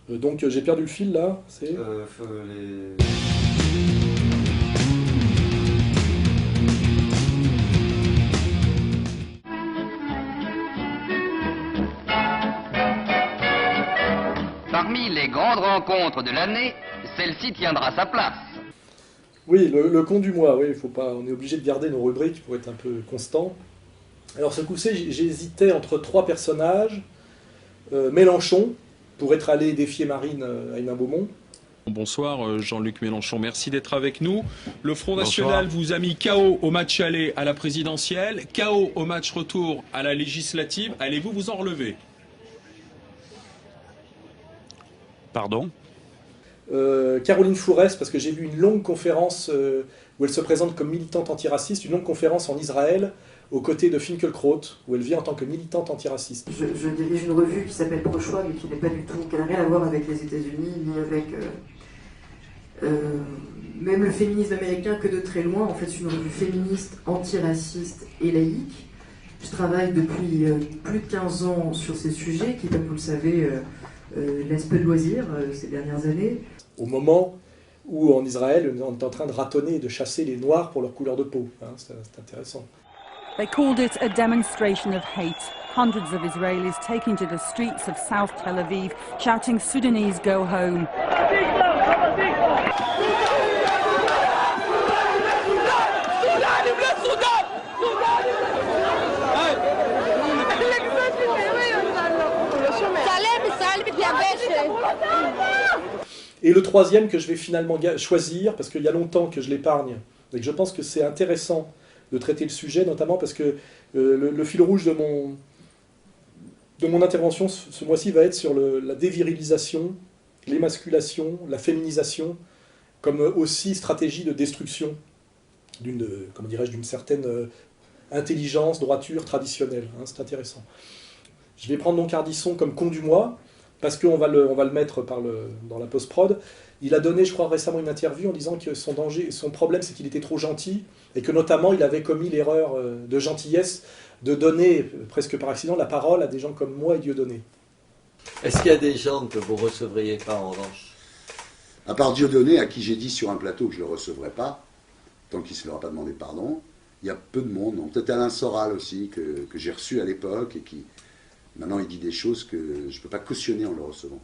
Donc j'ai perdu le fil là, c'est... Parmi les grandes rencontres de l'année, celle-ci tiendra sa place. Oui, le con du mois, oui, faut pas, on est obligé de garder nos rubriques pour être un peu constant. Alors ce coup-ci, j'hésitais entre trois personnages. Mélenchon, pour être allé défier Marine à Hénin-Beaumont. Bonsoir Jean-Luc Mélenchon, merci d'être avec nous. Le Front National vous a mis KO au match aller à la présidentielle, KO au match retour à la législative. Allez-vous vous en relever? Pardon? Caroline Fourest, parce que j'ai vu une longue conférence où elle se présente comme militante antiraciste, une longue conférence en Israël, aux côtés de Finkielkraut, où elle vient en tant que militante antiraciste. Je dirige une revue qui s'appelle Pro-Choix, mais qui n'est pas du tout, qui n'a rien à voir avec les États-Unis, ni avec même le féminisme américain, que de très loin. En fait, c'est une revue féministe, antiraciste et laïque. Je travaille depuis plus de 15 ans sur ces sujets, qui, comme vous le savez, laissent peu de loisirs ces dernières années. Au moment où, en Israël, on est en train de ratonner et de chasser les Noirs pour leur couleur de peau. Hein, c'est intéressant. They called it a demonstration of hate. Hundreds of Israelis taking to the streets of South Tel Aviv, shouting Sudanese go home. Et le troisième que je vais finalement choisir, parce qu'il y a longtemps que je l'épargne, et que je pense que c'est intéressant de traiter le sujet, notamment parce que le fil rouge de mon intervention ce mois-ci va être sur la dévirilisation, l'émasculation, la féminisation, comme aussi stratégie de destruction d'une certaine intelligence, droiture traditionnelle. Hein, c'est intéressant. Je vais prendre donc Ardisson comme con du mois, parce qu'on va le mettre dans la post-prod. Il a donné, je crois, récemment une interview en disant que son problème, c'est qu'il était trop gentil, et que notamment, il avait commis l'erreur de gentillesse de donner, presque par accident, la parole à des gens comme moi et Dieudonné. Est-ce qu'il y a des gens que vous ne recevriez pas, en revanche? À part Dieudonné, à qui j'ai dit sur un plateau que je ne le recevrais pas, tant qu'il ne se leur a pas demandé pardon, il y a peu de monde. Peut-être Alain Soral aussi, que j'ai reçu à l'époque, et qui, maintenant, il dit des choses que je ne peux pas cautionner en le recevant.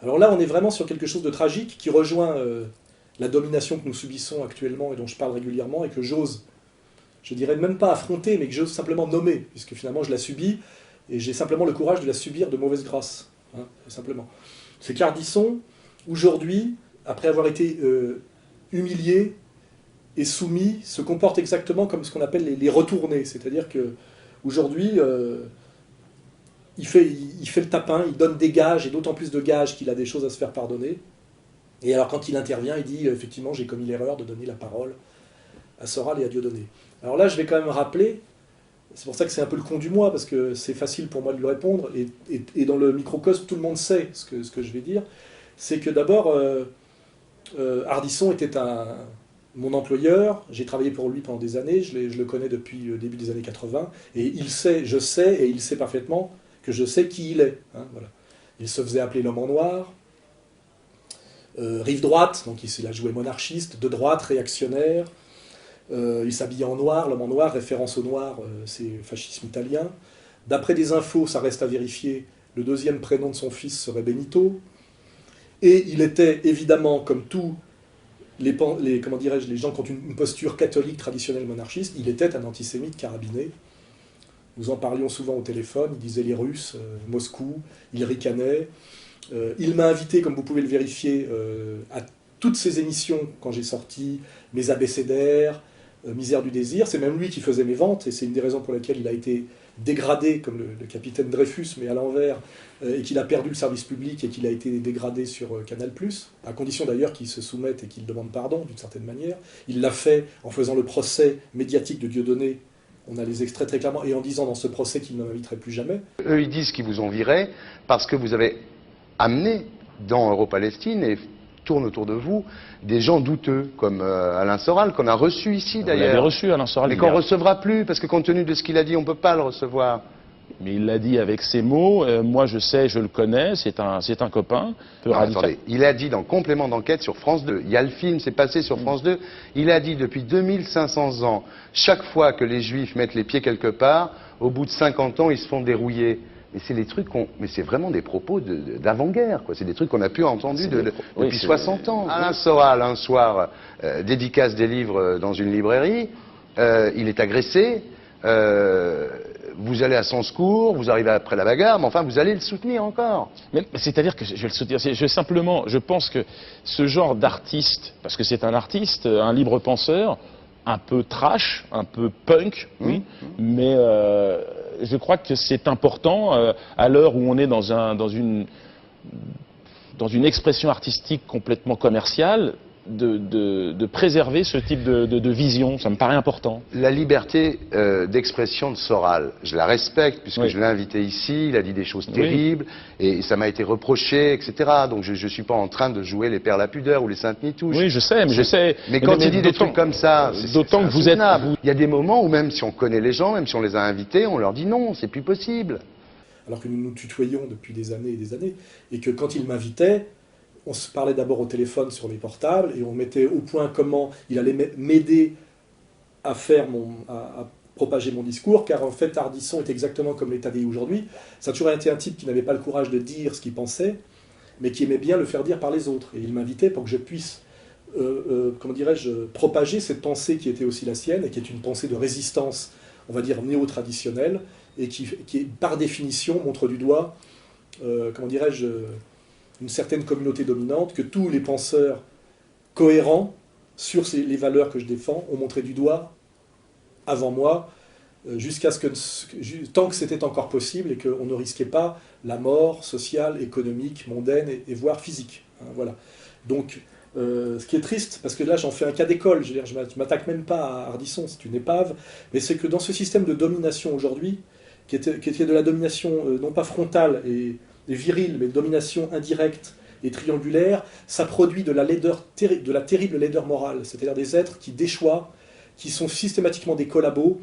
Alors là, on est vraiment sur quelque chose de tragique qui rejoint la domination que nous subissons actuellement et dont je parle régulièrement et que j'ose, je dirais même pas affronter, mais que j'ose simplement nommer, puisque finalement je la subis et j'ai simplement le courage de la subir de mauvaise grâce. Hein, simplement. C'est qu'Ardisson, aujourd'hui, après avoir été humilié et soumis, se comporte exactement comme ce qu'on appelle les retournés. C'est-à-dire qu'aujourd'hui, il fait le tapin, il donne des gages, et d'autant plus de gages qu'il a des choses à se faire pardonner. Et alors quand il intervient, il dit effectivement j'ai commis l'erreur de donner la parole à Soral et à Dieudonné. Alors là je vais quand même rappeler, c'est pour ça que c'est un peu le con du mois, parce que c'est facile pour moi de lui répondre, et dans le microcosme tout le monde sait ce que je vais dire, c'est que d'abord Ardisson était mon employeur, j'ai travaillé pour lui pendant des années, je le connais depuis le début des années 80, et il sait, je sais, et il sait parfaitement que je sais qui il est. Hein, voilà. Il se faisait appeler l'homme en noir, rive droite, donc il a joué monarchiste, de droite, réactionnaire, il s'habillait en noir, l'homme en noir, référence au noir, c'est fascisme italien. D'après des infos, ça reste à vérifier, le deuxième prénom de son fils serait Benito, et il était évidemment, comme tous les gens qui ont une posture catholique traditionnelle monarchiste, il était un antisémite carabiné. Nous en parlions souvent au téléphone, il disait les Russes, Moscou, il ricanait. Il m'a invité, comme vous pouvez le vérifier, à toutes ces émissions quand j'ai sorti mes abécédaires, Misère du désir. C'est même lui qui faisait mes ventes, et c'est une des raisons pour lesquelles il a été dégradé, comme le capitaine Dreyfus, mais à l'envers, et qu'il a perdu le service public et qu'il a été dégradé sur Canal+, à condition d'ailleurs qu'il se soumette et qu'il demande pardon, d'une certaine manière. Il l'a fait en faisant le procès médiatique de Dieudonné. On a les extraits très clairement, et en disant dans ce procès qu'il ne m'inviterait plus jamais. Eux, ils disent qu'ils vous ont viré parce que vous avez amené dans Euro-Palestine et tourne autour de vous des gens douteux, comme Alain Soral, qu'on a reçu ici d'ailleurs. Vous l'avez reçu, Alain Soral. Mais qu'on ne recevra plus, parce que compte tenu de ce qu'il a dit, on ne peut pas le recevoir. Mais il l'a dit avec ses mots. Moi, je sais, je le connais. C'est un copain. Non, attendez, il a dit dans Complément d'enquête sur France 2, il y a le film, c'est passé sur France 2, il a dit depuis 2500 ans, chaque fois que les Juifs mettent les pieds quelque part, au bout de 50 ans, ils se font dérouiller. Mais c'est les trucs mais c'est vraiment des propos d'avant-guerre, quoi. C'est des trucs qu'on a pu entendre depuis 60 ans. Alain Soral, un soir, dédicace des livres dans une librairie, il est agressé, vous allez à son secours, vous arrivez après la bagarre, mais enfin, vous allez le soutenir encore. Mais c'est-à-dire que je vais le soutenir. Je pense que ce genre d'artiste, parce que c'est un artiste, un libre penseur, un peu trash, un peu punk, oui, mais je crois que c'est important, à l'heure où on est dans une expression artistique complètement commerciale, de préserver ce type de vision. Ça me paraît important. La liberté d'expression de Soral, je la respecte puisque je l'ai invité ici, il a dit des choses terribles et ça m'a été reproché, etc. Donc je ne suis pas en train de jouer les Pères la pudeur ou les Saintes Nitouches. Oui, je sais. Mais quand il dit des trucs comme ça, d'autant que vous êtes... Il y a des moments où même si on connaît les gens, même si on les a invités, on leur dit non, c'est plus possible. Alors que nous nous tutoyons depuis des années et des années, et que quand il m'invitait, on se parlait d'abord au téléphone sur les portables et on mettait au point comment il allait m'aider à propager mon discours, car en fait Ardisson est exactement comme l'État dit aujourd'hui. Ça a toujours été un type qui n'avait pas le courage de dire ce qu'il pensait, mais qui aimait bien le faire dire par les autres. Et il m'invitait pour que je puisse, comment dirais-je, propager cette pensée qui était aussi la sienne et qui est une pensée de résistance, on va dire néo-traditionnelle, et qui par définition montre du doigt, comment dirais-je, une certaine communauté dominante, que tous les penseurs cohérents sur les valeurs que je défends ont montré du doigt avant moi, tant que c'était encore possible et qu'on ne risquait pas la mort sociale, économique, mondaine et voire physique. Hein, voilà. Donc, ce qui est triste, parce que là j'en fais un cas d'école, je ne m'attaque même pas à Ardisson, c'est une épave, mais c'est que dans ce système de domination aujourd'hui, qui était de la domination non pas frontale et virile, mais domination indirecte et triangulaire, ça produit de la terrible laideur morale, c'est-à-dire des êtres qui déchoient, qui sont systématiquement des collabos,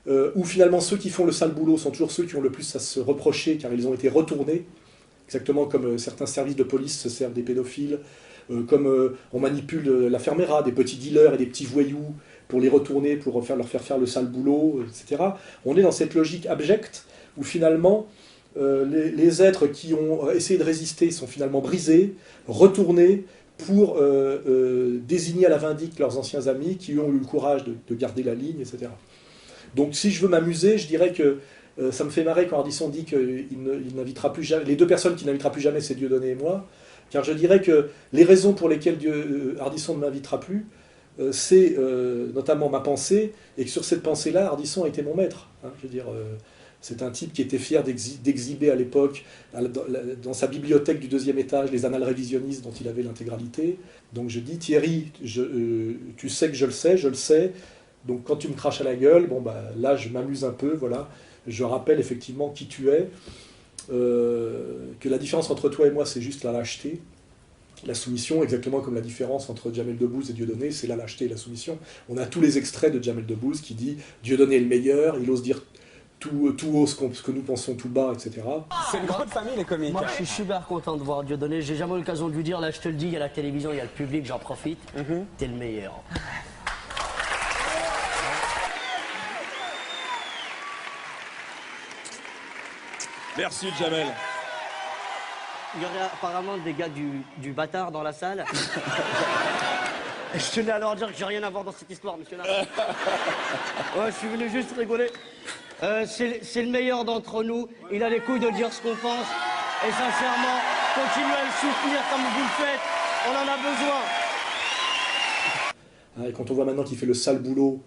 où finalement ceux qui font le sale boulot sont toujours ceux qui ont le plus à se reprocher, car ils ont été retournés, exactement comme certains services de police se servent des pédophiles, comme on manipule la fermera, des petits dealers et des petits voyous pour les retourner, pour leur faire faire le sale boulot, etc. On est dans cette logique abjecte, où finalement les êtres qui ont essayé de résister sont finalement brisés, retournés pour désigner à la vindicte leurs anciens amis qui ont eu le courage de garder la ligne, etc. Donc si je veux m'amuser, je dirais que ça me fait marrer quand Ardisson dit qu'il n'invitera plus jamais... Les deux personnes qu'il n'invitera plus jamais, c'est Dieudonné et moi, car je dirais que les raisons pour lesquelles Ardisson ne m'invitera plus, c'est notamment ma pensée, et que sur cette pensée-là, Ardisson a été mon maître. Hein, je veux dire... C'est un type qui était fier d'exhiber à l'époque, dans sa bibliothèque du 2e étage, les annales révisionnistes dont il avait l'intégralité. Donc je dis, Thierry, tu sais que je le sais, donc quand tu me craches à la gueule, bon bah là je m'amuse un peu, voilà. Je rappelle effectivement qui tu es, que la différence entre toi et moi c'est juste la lâcheté, la soumission, exactement comme la différence entre Jamel Debbouze et Dieudonné, c'est la lâcheté et la soumission. On a tous les extraits de Jamel Debbouze qui dit « Dieudonné est le meilleur », il ose dire tout haut ce que nous pensons tout bas, etc. C'est une grande famille, les comiques. Moi, je suis super content de voir Dieudonné. J'ai jamais eu l'occasion de lui dire, là, je te le dis, il y a la télévision, il y a le public, j'en profite. T'es le meilleur. Merci, Jamel. Il y aurait apparemment des gars du bâtard dans la salle. Je tenais à leur dire que j'ai rien à voir dans cette histoire, monsieur Narcisse. Ouais, je suis venu juste rigoler. C'est le meilleur d'entre nous. Il a les couilles de dire ce qu'on pense. Et sincèrement, continuez à le soutenir comme vous le faites. On en a besoin. Et quand on voit maintenant qu'il fait le sale boulot,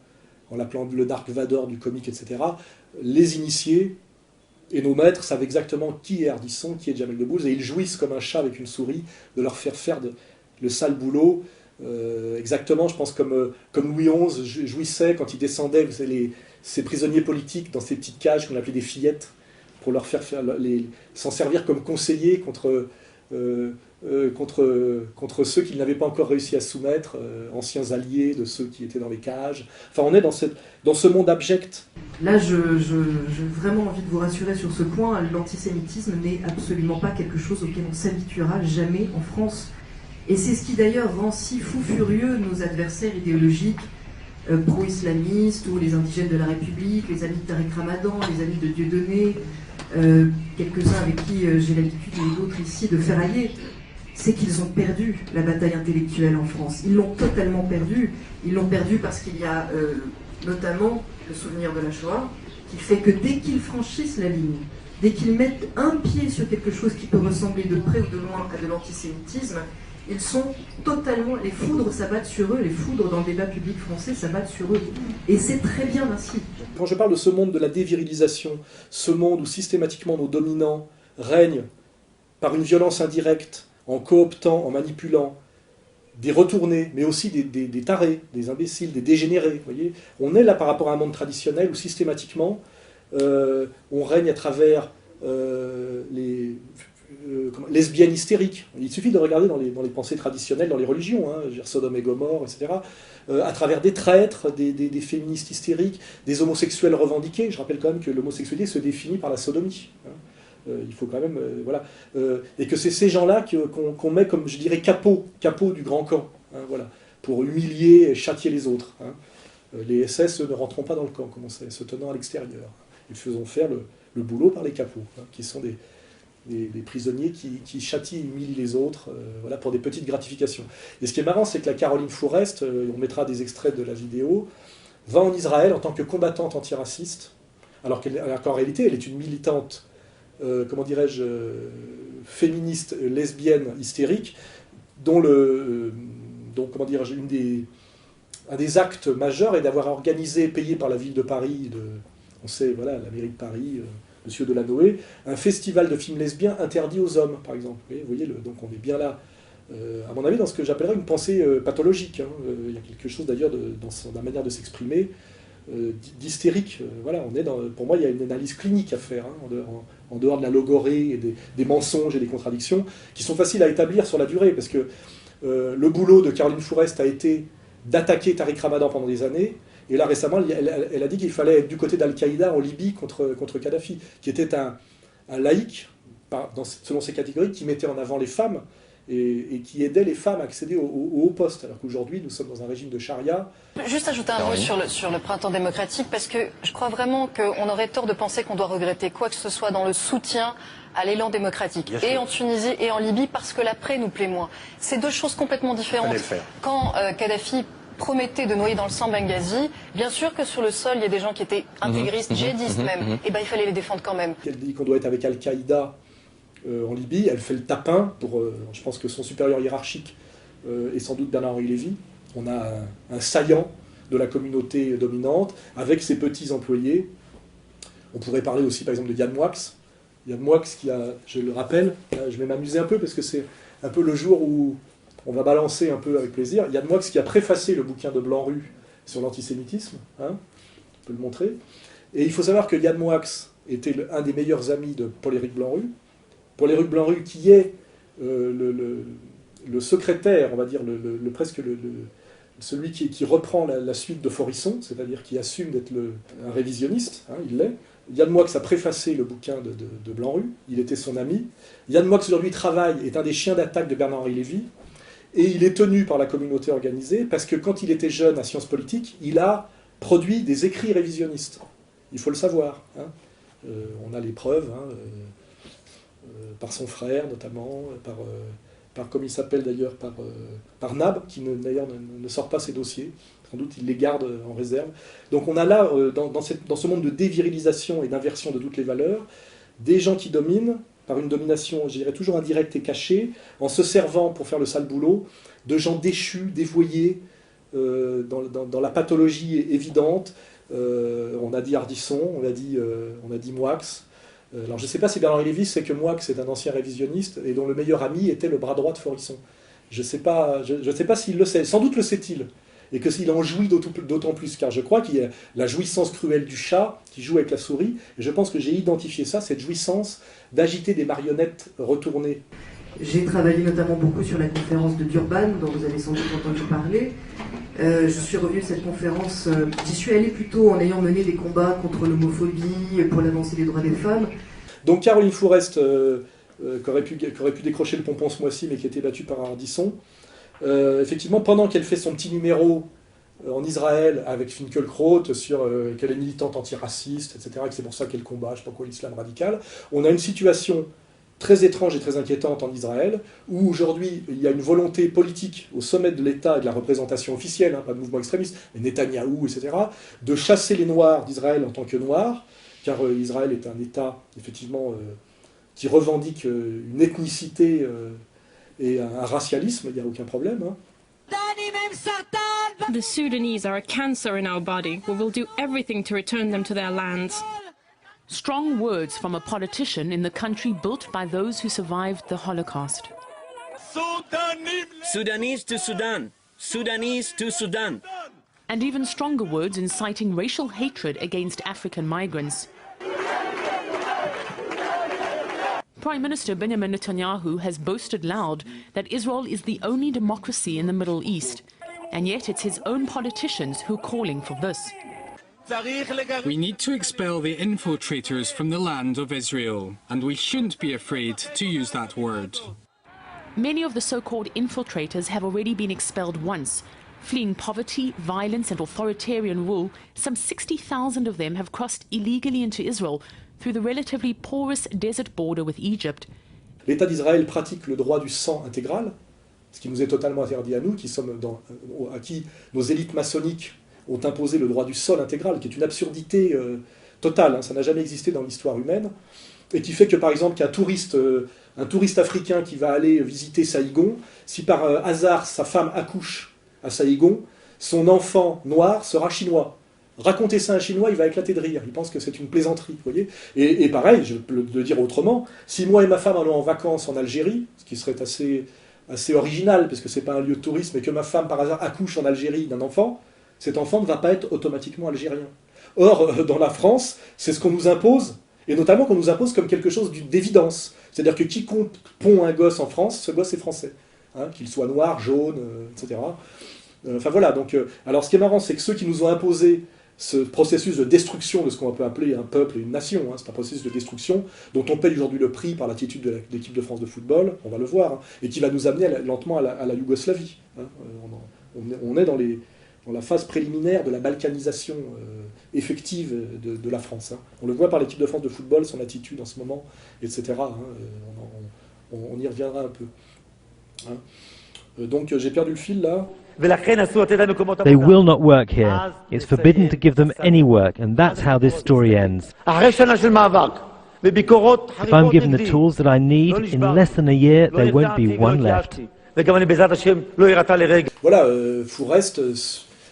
en l'appelant le Dark Vador du comique, etc., les initiés et nos maîtres savent exactement qui est Ardisson, qui est Jamel Debbouze, et ils jouissent comme un chat avec une souris de leur faire faire le sale boulot. Exactement, je pense comme Louis XI jouissait quand il descendait ces prisonniers politiques dans ces petites cages qu'on appelait des fillettes, pour leur faire s'en servir comme conseillers contre contre ceux qui n'avaient pas encore réussi à soumettre, anciens alliés de ceux qui étaient dans les cages. Enfin, on est dans ce monde abject. Là, j'ai vraiment envie de vous rassurer sur ce point. L'antisémitisme n'est absolument pas quelque chose auquel on s'habituera jamais en France. Et c'est ce qui d'ailleurs rend si fou furieux nos adversaires idéologiques, pro-islamistes ou les indigènes de la République, les amis de Tariq Ramadan, les amis de Dieudonné, quelques-uns avec qui j'ai l'habitude et d'autres ici de ferrailler. C'est qu'ils ont perdu la bataille intellectuelle en France. Ils l'ont totalement perdue. Ils l'ont perdue parce qu'il y a notamment le souvenir de la Shoah, qui fait que dès qu'ils franchissent la ligne, dès qu'ils mettent un pied sur quelque chose qui peut ressembler de près ou de loin à de l'antisémitisme, ils sont totalement... Les foudres s'abattent sur eux, les foudres dans le débat public français s'abattent sur eux. Et c'est très bien ainsi. Quand je parle de ce monde de la dévirilisation, ce monde où systématiquement nos dominants règnent par une violence indirecte, en cooptant, en manipulant, des retournés, mais aussi des tarés, des imbéciles, des dégénérés. Voyez, on est là par rapport à un monde traditionnel où systématiquement on règne à travers les lesbiennes hystériques. Il suffit de regarder dans les pensées traditionnelles, dans les religions, Sodome et Gomorrhe, etc., à travers des traîtres, des féministes hystériques, des homosexuels revendiqués. Je rappelle quand même que l'homosexualité se définit par la sodomie. Il faut quand même... voilà. Et que c'est ces gens-là qu'on met comme, je dirais, capot du grand camp, voilà, pour humilier et châtier les autres. Les SS ne rentreront pas dans le camp, comme on sait, se tenant à l'extérieur. Ils faisons faire le boulot par les capots, qui sont des prisonniers qui châtient et humilient les autres, voilà, pour des petites gratifications. Et ce qui est marrant, c'est que la Caroline Fourest, on mettra des extraits de la vidéo, va en Israël en tant que combattante antiraciste, alors qu'en réalité, elle est une militante, comment dirais-je, féministe, lesbienne, hystérique, dont comment dirais-je, un des actes majeurs est d'avoir organisé, payé par la ville de Paris, on sait, voilà, la mairie de Paris, Monsieur Delanoë, un festival de films lesbiens interdit aux hommes, par exemple. Vous voyez, donc on est bien là, à mon avis, dans ce que j'appellerais une pensée pathologique. Il y a quelque chose d'ailleurs dans la manière de s'exprimer, d'hystérique. Voilà, pour moi, il y a une analyse clinique à faire, en dehors de la logorée et des mensonges et des contradictions, qui sont faciles à établir sur la durée, parce que le boulot de Caroline Fourest a été d'attaquer Tariq Ramadan pendant des années. Et là, récemment, elle a dit qu'il fallait être du côté d'Al-Qaïda en Libye contre Kadhafi, qui était un laïc, selon ses catégories, qui mettait en avant les femmes et qui aidait les femmes à accéder aux hauts postes. Alors qu'aujourd'hui, nous sommes dans un régime de charia. Juste ajouter un mot sur le printemps démocratique, parce que je crois vraiment qu'on aurait tort de penser qu'on doit regretter quoi que ce soit dans le soutien à l'élan démocratique, et en Tunisie et en Libye, parce que l'après nous plaît moins. C'est deux choses complètement différentes. Quand Kadhafi promettait de noyer dans le sang Benghazi, bien sûr que sur le sol, il y a des gens qui étaient intégristes, djihadistes même, et il fallait les défendre quand même. Elle dit qu'on doit être avec Al-Qaïda en Libye, elle fait le tapin pour, je pense que son supérieur hiérarchique est sans doute Bernard-Henri Lévy. On a un saillant de la communauté dominante, avec ses petits employés. On pourrait parler aussi par exemple de Yann Moix. Yann Moix qui a, je le rappelle, je vais m'amuser un peu parce que c'est un peu le jour où on va balancer un peu avec plaisir. Yann Moix qui a préfacé le bouquin de Blanc-Rue sur l'antisémitisme, on peut le montrer. Et il faut savoir que Yann Moix était un des meilleurs amis de Paul-Éric Blanc-Rue. Paul-Éric Blanc-Rue qui est le secrétaire, on va dire, celui qui reprend la suite de Forisson, c'est-à-dire qui assume d'être un révisionniste, il l'est. Yann Moix a préfacé le bouquin de Blanc-Rue, il était son ami. Yann Moix aujourd'hui est un des chiens d'attaque de Bernard-Henri Lévy, et il est tenu par la communauté organisée parce que quand il était jeune à Sciences Politiques, il a produit des écrits révisionnistes. Il faut le savoir. On a les preuves, par son frère notamment, par comme il s'appelle d'ailleurs, par Nab, qui d'ailleurs ne sort pas ses dossiers. Sans doute il les garde en réserve. Donc on a là, dans ce monde de dévirilisation et d'inversion de toutes les valeurs, des gens qui dominent, par une domination, je dirais, toujours indirecte et cachée, en se servant, pour faire le sale boulot, de gens déchus, dévoyés, dans la pathologie évidente. On a dit Ardisson, on a dit Moix. Alors je ne sais pas si Bernard Lévy sait que Moix est un ancien révisionniste, et dont le meilleur ami était le bras droit de Forisson. Je ne sais pas s'il le sait, sans doute le sait-il. Et que s'il en jouit d'autant plus, car je crois qu'il y a la jouissance cruelle du chat qui joue avec la souris, et je pense que j'ai identifié ça, cette jouissance d'agiter des marionnettes retournées. J'ai travaillé notamment beaucoup sur la conférence de Durban, dont vous avez sans doute entendu parler. Je suis revenue de cette conférence, j'y suis allée plutôt en ayant mené des combats contre l'homophobie, pour l'avancée des droits des femmes. Donc Caroline Fourest, qui aurait pu décrocher le pompon ce mois-ci, mais qui a été battue par Ardisson, effectivement, pendant qu'elle fait son petit numéro en Israël avec Finkielkraut sur qu'elle est militante antiraciste, etc., et que c'est pour ça qu'elle combat, je sais pas quoi, l'islam radical, on a une situation très étrange et très inquiétante en Israël, où aujourd'hui il y a une volonté politique au sommet de l'État et de la représentation officielle, hein, pas de mouvement extrémiste, mais Netanyahou, etc., de chasser les Noirs d'Israël en tant que Noirs, car Israël est un État, effectivement, qui revendique une ethnicité et un racialisme, il n'y a aucun problème. Hein. The Sudanese are a cancer in our body. We will do everything to return them to their lands. Strong words from a politician in the country built by those who survived the Holocaust. Sudanese to Sudan. Sudanese to Sudan. And even stronger words inciting racial hatred against African migrants. Prime Minister Benjamin Netanyahu has boasted loud that Israel is the only democracy in the Middle East. And yet it's his own politicians who are calling for this. We need to expel the infiltrators from the land of Israel, and we shouldn't be afraid to use that word. Many of the so-called infiltrators have already been expelled once. Fleeing poverty, violence and authoritarian rule, some 60,000 of them have crossed illegally into Israel through the relatively porous desert border with Egypt. L'État d'Israël pratique le droit du sang intégral, ce qui nous est totalement interdit à nous, à qui nos élites maçonniques ont imposé le droit du sol intégral, qui est une absurdité totale, hein, ça n'a jamais existé dans l'histoire humaine, et qui fait que par exemple qu'un touriste africain qui va aller visiter Saïgon, si par hasard sa femme accouche à Saïgon, son enfant noir sera chinois. Raconter ça à un Chinois, il va éclater de rire, il pense que c'est une plaisanterie, vous voyez. Et pareil, je peux le dire autrement, si moi et ma femme allons en vacances en Algérie, ce qui serait assez original, parce que c'est pas un lieu de tourisme, et que ma femme par hasard accouche en Algérie d'un enfant, cet enfant ne va pas être automatiquement algérien. Or, dans la France, c'est ce qu'on nous impose, et notamment qu'on nous impose comme quelque chose d'évidence. C'est-à-dire que quiconque pond un gosse en France, ce gosse est français. Hein, qu'il soit noir, jaune, etc. Enfin voilà, donc... alors ce qui est marrant, c'est que ceux qui nous ont imposé ce processus de destruction de ce qu'on peut appeler un peuple et une nation, hein, c'est un processus de destruction dont on paye aujourd'hui le prix par l'attitude de l'équipe de France de football, on va le voir, hein, et qui va nous amener lentement à la Yougoslavie. Hein. On est dans la phase préliminaire de la balkanisation effective de la France. Hein. On le voit par l'équipe de France de football, son attitude en ce moment, etc. Hein. On y reviendra un peu. Hein. Donc j'ai perdu le fil là. They will not work here. It's forbidden to give them any work, and that's how this story ends. If I'm given the tools that I need, in less than a year, there won't be one left. Voilà, Fourest,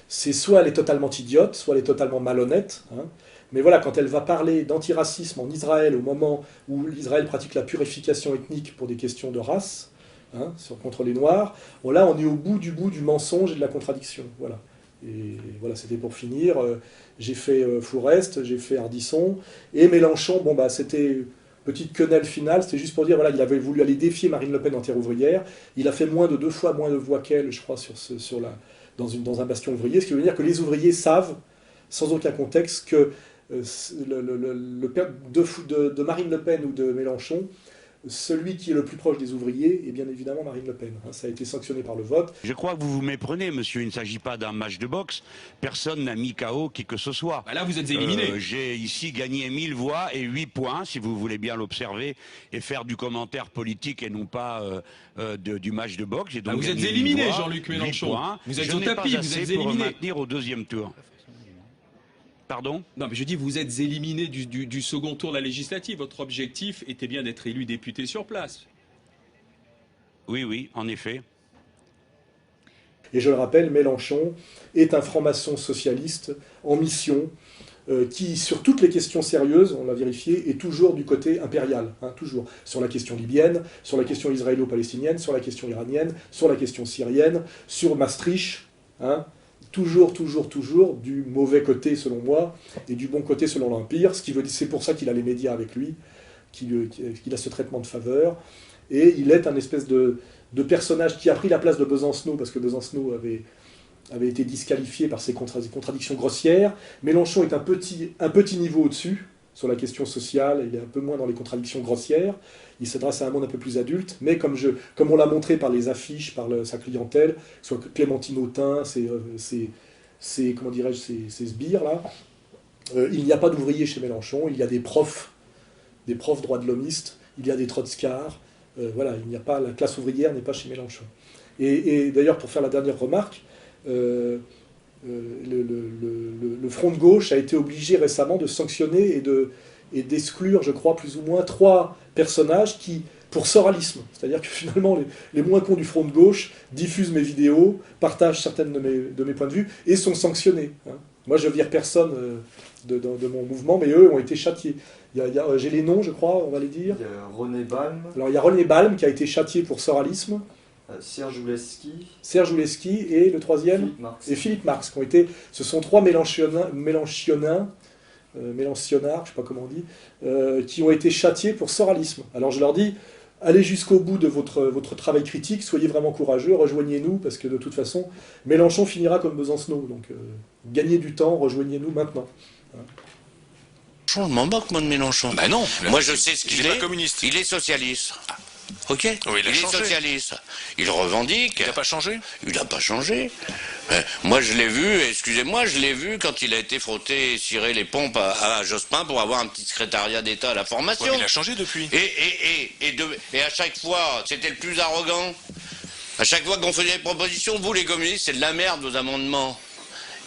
c'est soit elle est totalement idiote, soit elle est totalement malhonnête. Hein. Mais voilà, quand elle va parler d'antiracisme en Israël, au moment où l'Israël pratique la purification ethnique pour des questions de race, hein, contre les Noirs, bon, là on est au bout du mensonge et de la contradiction. Voilà. Et voilà, c'était pour finir. J'ai fait Fourest, j'ai fait Ardisson, et Mélenchon, bon bah c'était petite quenelle finale, c'était juste pour dire, voilà, il avait voulu aller défier Marine Le Pen en terre ouvrière, il a fait deux fois moins de voix qu'elle, je crois, dans un bastion ouvrier, ce qui veut dire que les ouvriers savent, sans aucun contexte, que le père de Marine Le Pen ou de Mélenchon, celui qui est le plus proche des ouvriers est bien évidemment Marine Le Pen. Ça a été sanctionné par le vote. Je crois que vous vous méprenez, monsieur. Il ne s'agit pas d'un match de boxe. Personne n'a mis KO qui que ce soit. Bah là, vous êtes éliminé. J'ai ici gagné 1000 voix et 8 points, si vous voulez bien l'observer, et faire du commentaire politique et non pas du match de boxe. Donc vous êtes éliminé, Jean-Luc Mélenchon. Vous êtes au tapis, vous êtes éliminé. Pour maintenir au deuxième tour. Pardon ? Non, mais je dis, vous êtes éliminé du second tour de la législative. Votre objectif était bien d'être élu député sur place. Oui, en effet. Et je le rappelle, Mélenchon est un franc-maçon socialiste en mission, qui, sur toutes les questions sérieuses, on l'a vérifié, est toujours du côté impérial. Hein, toujours. Sur la question libyenne, sur la question israélo-palestinienne, sur la question iranienne, sur la question syrienne, sur Maastricht, hein, toujours du mauvais côté selon moi et du bon côté selon l'Empire, ce qui veut dire, c'est pour ça qu'il a les médias avec lui, qu'il a ce traitement de faveur, et il est un espèce de personnage qui a pris la place de Besancenot, parce que Besancenot avait été disqualifié par ses contradictions grossières. Mélenchon est un petit niveau au-dessus sur la question sociale, il est un peu moins dans les contradictions grossières, il s'adresse à un monde un peu plus adulte, mais comme on l'a montré par les affiches, par sa clientèle, soit Clémentine Autain, comment dirais-je, ces sbires là, il n'y a pas d'ouvriers chez Mélenchon, il y a des profs droits de l'hommistes, il y a des trotskars, voilà, la classe ouvrière n'est pas chez Mélenchon. Et d'ailleurs, pour faire la dernière remarque, le Front de gauche a été obligé récemment de sanctionner et d'exclure, je crois, plus ou moins 3 personnages pour soralisme. C'est-à-dire que finalement, les moins cons du Front de gauche diffusent mes vidéos, partagent certaines de mes points de vue et sont sanctionnés. Hein. Moi, je vire personne de mon mouvement, mais eux ont été châtiés. J'ai les noms, je crois, on va les dire. Il y a René Balm. Alors, il y a René Balm qui a été châtié pour soralisme. Serge Ouleski et le troisième Philippe Marx, ce sont 3 mélanchionards, je sais pas comment on dit, qui ont été châtiés pour soralisme. Alors je leur dis, allez jusqu'au bout de votre travail critique, soyez vraiment courageux, rejoignez-nous, parce que de toute façon, Mélenchon finira comme Besancenot, donc gagnez du temps, rejoignez-nous maintenant. Je m'en moque, moi, de Mélenchon. Bah non. Moi, je sais ce qu'il est. Communiste. Il est socialiste. Ok. Oui, il est socialiste. Il revendique. Il n'a pas changé. Il n'a pas changé. Moi, je l'ai vu quand il a été frotté et ciré les pompes à Jospin pour avoir un petit secrétariat d'État à la formation. Ouais, il a changé depuis. Et à chaque fois, c'était le plus arrogant. À chaque fois qu'on faisait des propositions, vous, les communistes, c'est de la merde, vos amendements.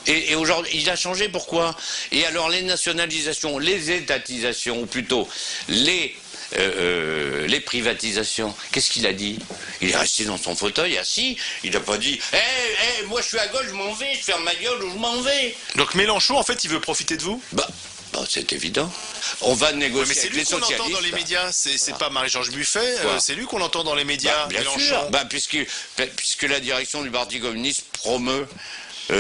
Et aujourd'hui, il a changé, pourquoi? Et alors, les nationalisations, les étatisations, ou plutôt, les privatisations, qu'est-ce qu'il a dit? Il est resté dans son fauteuil, assis, il n'a pas dit « moi je suis à gauche, je m'en vais, je ferme ma gueule ou je m'en vais ». Donc Mélenchon, en fait, il veut profiter de vous? Bah, c'est évident. On va négocier avec les socialistes. Mais c'est lui qu'on entend dans les médias, c'est pas Marie-Georges Buffet, c'est lui qu'on entend dans les médias, bien Mélenchon. Sûr. Puisque la direction du Parti communiste promeut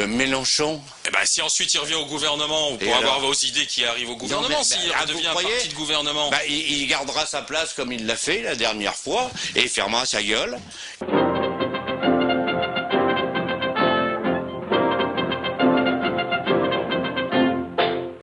Mélenchon. Eh ben, si ensuite il revient au gouvernement, pour avoir vos idées qui arrivent au gouvernement, s'il redevient un parti de gouvernement. Il gardera sa place comme il l'a fait la dernière fois, et il fermera sa gueule.